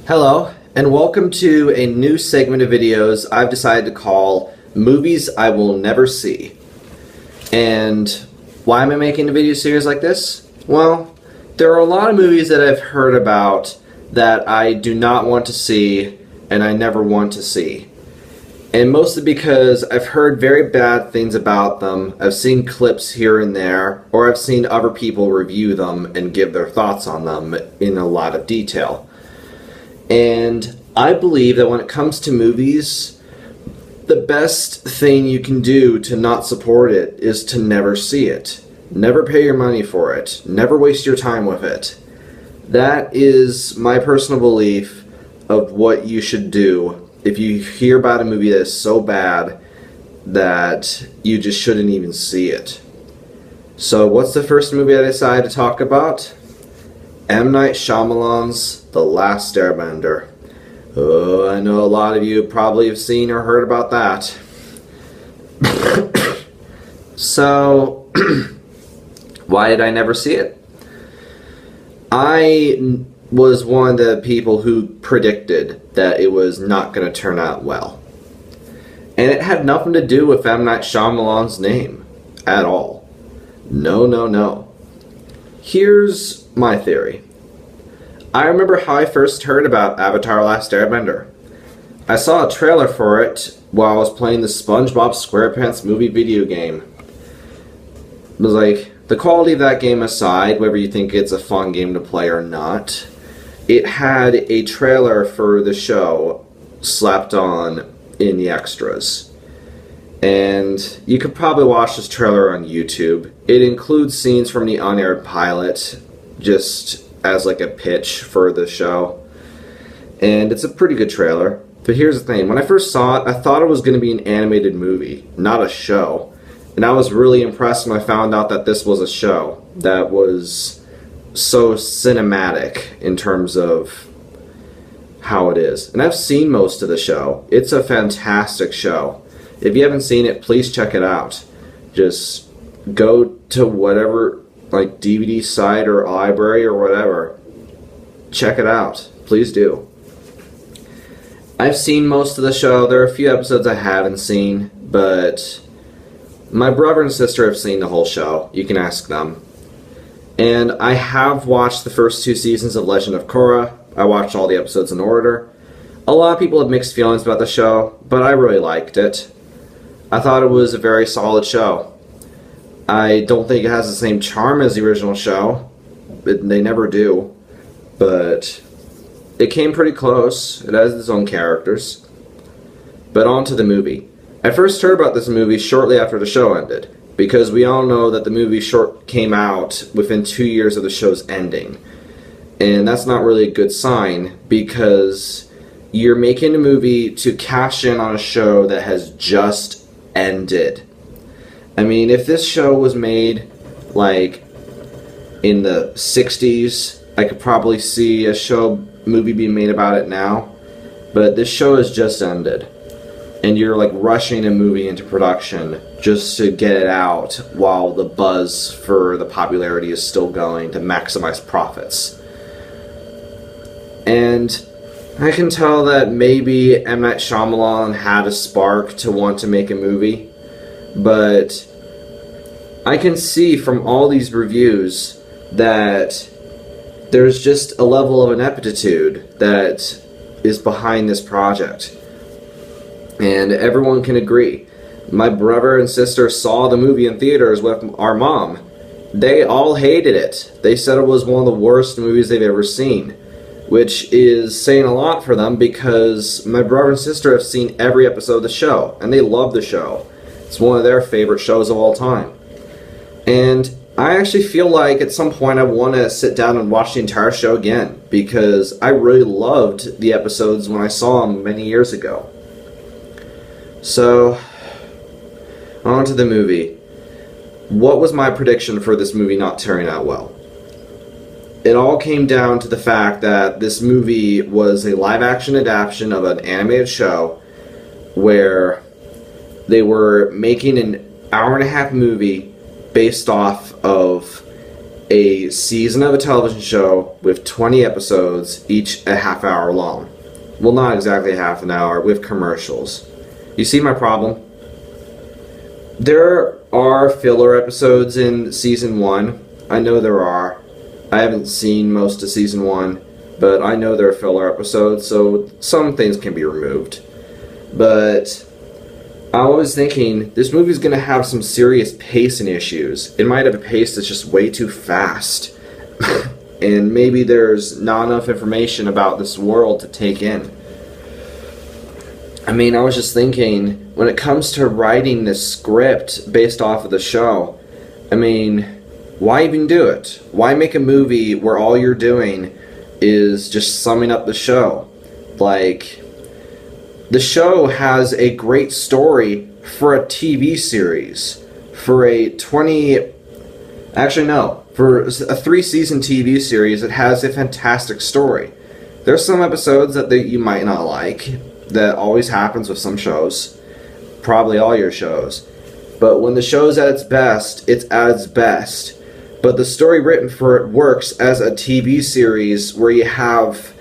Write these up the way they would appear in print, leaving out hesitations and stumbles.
Hello, and welcome to a new segment of videos I've decided to call Movies I Will Never See. And why am I making a video series like this? Well, there are a lot of movies that I've heard about that I do not want to see and I never want to see. And mostly because I've heard very bad things about them, I've seen clips here and there, or I've seen other people review them and give their thoughts on them in a lot of detail. And I believe that when it comes to movies, the best thing you can do to not support it is to never see it. Never pay your money for it. Never waste your time with it. That is my personal belief of what you should do if you hear about a movie that is so bad that you just shouldn't even see it. So what's the first movie I decided to talk about? M. Night Shyamalan's The Last Airbender. Oh, I know a lot of you probably have seen or heard about that. So, why did I never see it? I was one of the people who predicted that it was not going to turn out well. And it had nothing to do with M. Night Shyamalan's name at all. No. Here's my theory. I remember how I first heard about Avatar Last Airbender. I saw a trailer for it while I was playing the SpongeBob SquarePants movie video game. It was like, the quality of that game aside, whether you think it's a fun game to play or not, it had a trailer for the show slapped on in the extras. And you could probably watch this trailer on YouTube. It includes scenes from the unaired pilot, just as like a pitch for the show. And it's a pretty good trailer. But here's the thing, when I first saw it, I thought it was going to be an animated movie, not a show. And I was really impressed when I found out that this was a show that was so cinematic in terms of how it is. And I've seen most of the show. It's a fantastic show. If you haven't seen it, please check it out. Just go to whatever like DVD site or library or whatever. Check it out. Please do. I've seen most of the show. There are a few episodes I haven't seen, but my brother and sister have seen the whole show. You can ask them. And I have watched the first 2 seasons of Legend of Korra. I watched all the episodes in order. A lot of people have mixed feelings about the show, but I really liked it. I thought it was a very solid show. I don't think it has the same charm as the original show. They never do. But it came pretty close. It has its own characters. But on to the movie. I first heard about this movie shortly after the show ended, because we all know that the movie came out within 2 years of the show's ending. And that's not really a good sign, because you're making a movie to cash in on a show that has just ended. I mean, if this show was made like in the 60s, I could probably see a movie being made about it now. But this show has just ended. And you're like rushing a movie into production just to get it out while the buzz for the popularity is still going to maximize profits. And I can tell that maybe M. Night Shyamalan had a spark to want to make a movie, but I can see from all these reviews that there's just a level of ineptitude that is behind this project. And everyone can agree. My brother and sister saw the movie in theaters with our mom. They all hated it. They said it was one of the worst movies they've ever seen, which is saying a lot for them because my brother and sister have seen every episode of the show, and they love the show. It's one of their favorite shows of all time. And I actually feel like at some point I want to sit down and watch the entire show again, because I really loved the episodes when I saw them many years ago. So, on to the movie. What was my prediction for this movie not turning out well? It all came down to the fact that this movie was a live-action adaptation of an animated show where they were making an hour-and-a-half movie based off of a season of a television show with 20 episodes, each a half hour long. Well, not exactly half an hour, with commercials. You see my problem? There are filler episodes in season 1. I know there are. I haven't seen most of season 1, but I know there are filler episodes, so some things can be removed. But I was thinking, this movie's going to have some serious pacing issues. It might have a pace that's just way too fast. And maybe there's not enough information about this world to take in. I mean, I was just thinking, when it comes to writing this script based off of the show, I mean, why even do it? Why make a movie where all you're doing is just summing up the show? Like, the show has a great story for a TV series. For a 3-season TV series, it has a fantastic story. There's some episodes that you might not like. That always happens with some shows. Probably all your shows. But when the show's at its best, it's at its best. But the story written for it works as a TV series where you have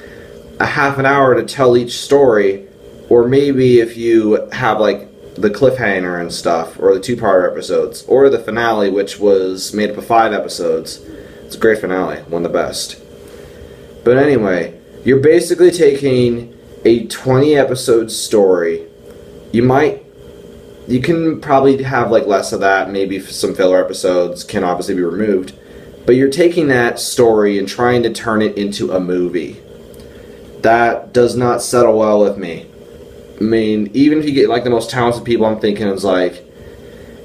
a half an hour to tell each story. Or maybe if you have like the cliffhanger and stuff, or the 2-part episodes, or the finale, which was made up of 5 episodes. It's a great finale, one of the best. But anyway, you're basically taking a 20-episode story. You can probably have like less of that, maybe some filler episodes can obviously be removed, but you're taking that story and trying to turn it into a movie. That does not settle well with me. I mean, even if you get like the most talented people, I'm thinking it's like,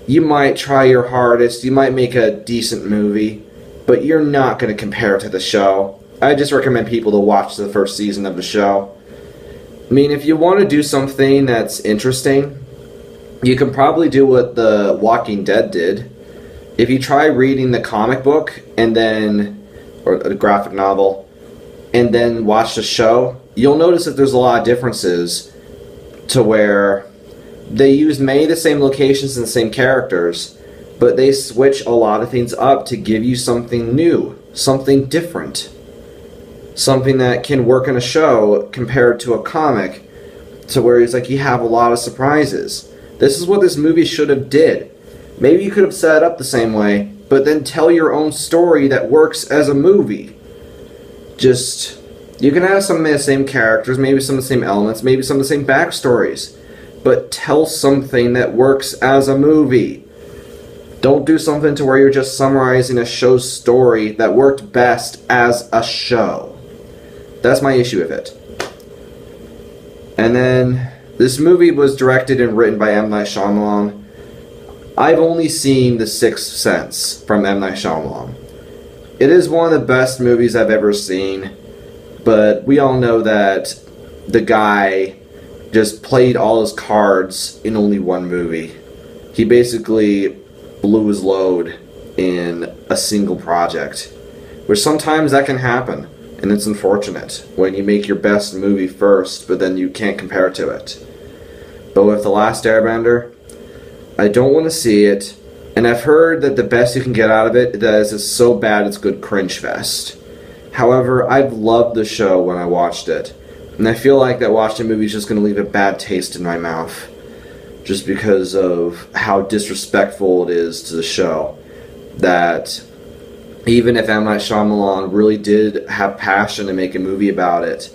you might try your hardest, you might make a decent movie, but you're not going to compare it to the show. I just recommend people to watch the first season of the show. I mean, if you want to do something that's interesting, you can probably do what The Walking Dead did. If you try reading the comic book and then, or the graphic novel, and then watch the show, you'll notice that there's a lot of differences to where they use many of the same locations and the same characters, but they switch a lot of things up to give you something new, something different. Something that can work in a show compared to a comic, to where it's like you have a lot of surprises. This is what this movie should have did. Maybe you could have set it up the same way, but then tell your own story that works as a movie. You can have some of the same characters, maybe some of the same elements, maybe some of the same backstories, but tell something that works as a movie. Don't do something to where you're just summarizing a show's story that worked best as a show. That's my issue with it. And then, this movie was directed and written by M. Night Shyamalan. I've only seen The Sixth Sense from M. Night Shyamalan. It is one of the best movies I've ever seen, but we all know that the guy just played all his cards in only one movie. He basically blew his load in a single project, which sometimes that can happen. And it's unfortunate when you make your best movie first, but then you can't compare it to it. But with The Last Airbender, I don't want to see it. And I've heard that the best you can get out of it is it's so bad it's good cringe fest. However, I've loved the show when I watched it. And I feel like that watching the movie is just going to leave a bad taste in my mouth. Just because of how disrespectful it is to the show. That even if M. Night Shyamalan really did have passion to make a movie about it,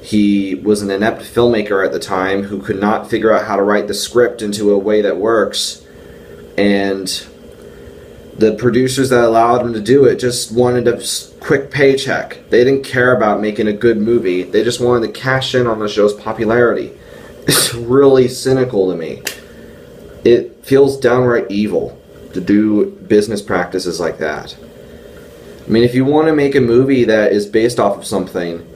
he was an inept filmmaker at the time who could not figure out how to write the script into a way that works, and the producers that allowed him to do it just wanted a quick paycheck. They didn't care about making a good movie. They just wanted to cash in on the show's popularity. It's really cynical to me. It feels downright evil to do business practices like that. I mean, if you want to make a movie that is based off of something,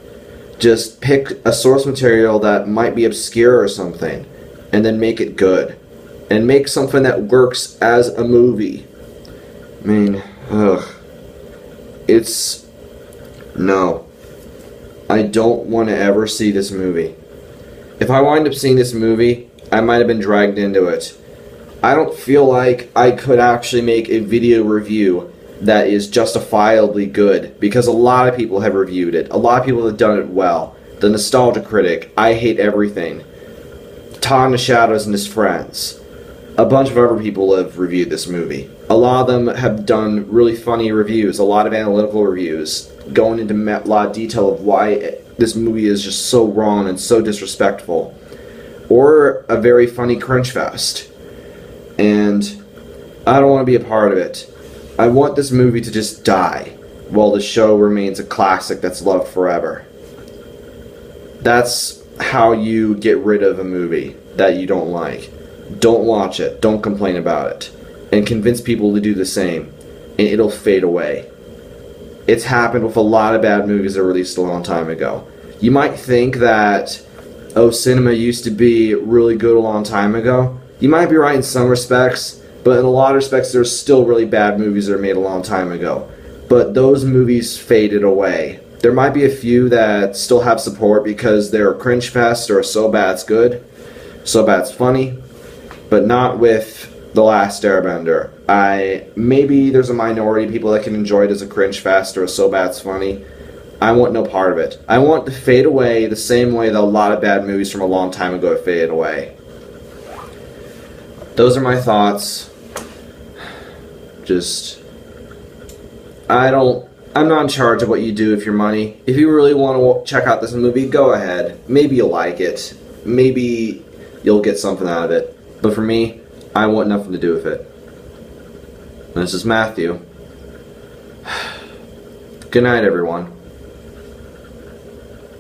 just pick a source material that might be obscure or something, and then make it good. And make something that works as a movie. I mean, no. I don't want to ever see this movie. If I wind up seeing this movie, I might have been dragged into it. I don't feel like I could actually make a video review that is justifiably good, because a lot of people have reviewed it. A lot of people have done it well. The Nostalgia Critic, I Hate Everything, Todd in the Shadows and his friends. A bunch of other people have reviewed this movie. A lot of them have done really funny reviews, a lot of analytical reviews, going into a lot of detail of why this movie is just so wrong and so disrespectful. Or a very funny cringe fest. And I don't want to be a part of it. I want this movie to just die, while the show remains a classic that's loved forever. That's how you get rid of a movie that you don't like. Don't watch it, don't complain about it, and convince people to do the same, and it'll fade away. It's happened with a lot of bad movies that were released a long time ago. You might think that, oh, cinema used to be really good a long time ago. You might be right in some respects, but in a lot of respects there's still really bad movies that are made a long time ago. But those movies faded away. There might be a few that still have support because they're a cringe fest or so bad it's good, so bad it's funny, but not with The Last Airbender. Maybe there's a minority of people that can enjoy it as a cringe fest or a so bad it's funny. I want no part of it. I want to fade away the same way that a lot of bad movies from a long time ago have faded away. Those are my thoughts. I'm not in charge of what you do with your money. If you really want to check out this movie, go ahead. Maybe you'll like it. Maybe you'll get something out of it. But for me, I want nothing to do with it. This is Matthew. Good night, everyone.